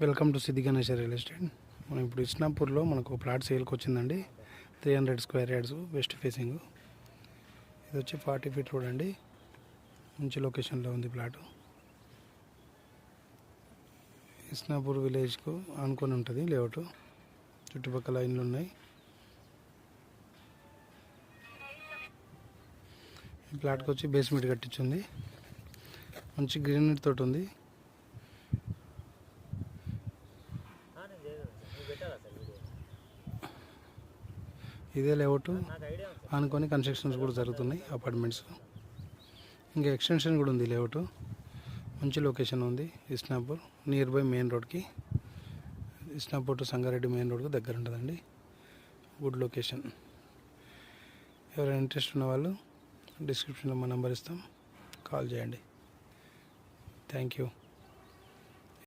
Welcome to Siddhi Ganesh real estate. మనం ఇప్పుడు ఇస్నాపూర్లో మనకు ప్లాట్ సేల్కి వచ్చిందండి. 300 స్క్వేర్ యార్డ్స్ వెస్ట్ ఫేసింగ్. ఇది వచ్చి 40 ఫీట్ రోడ్ అండి. మంచి లొకేషన్లో ఉంది ప్లాట్. ఇస్నాపూర్ విలేజ్కు ఆనుకొని ఉంటుంది లేఅవుట్. చుట్టుపక్కల ఇండ్లు ఉన్నాయి. ఈ ప్లాట్కి వచ్చి బేస్మెంట్ కట్టించింది. మంచి గ్రీనరీ తోటి ఉంది. ఇదే లేఅవుట్ అనుకొని కన్స్ట్రక్షన్స్ కూడా జరుగుతున్నాయి. అపార్ట్మెంట్స్ ఇంకా ఎక్స్టెన్షన్ కూడా ఉంది. లేఅవుట్ మంచి లొకేషన్ ఉంది. ఇస్నాపూర్ నియర్ బై మెయిన్ రోడ్కి, ఇస్నాపూర్ టు సంగారెడ్డి మెయిన్ రోడ్కి దగ్గర ఉంటుందండి. Good location. ఎవరైనా ఇంట్రెస్ట్ ఉన్న వాళ్ళు డిస్క్రిప్షన్లో మా నెంబర్ ఇస్తాం, కాల్ చేయండి. Thank you.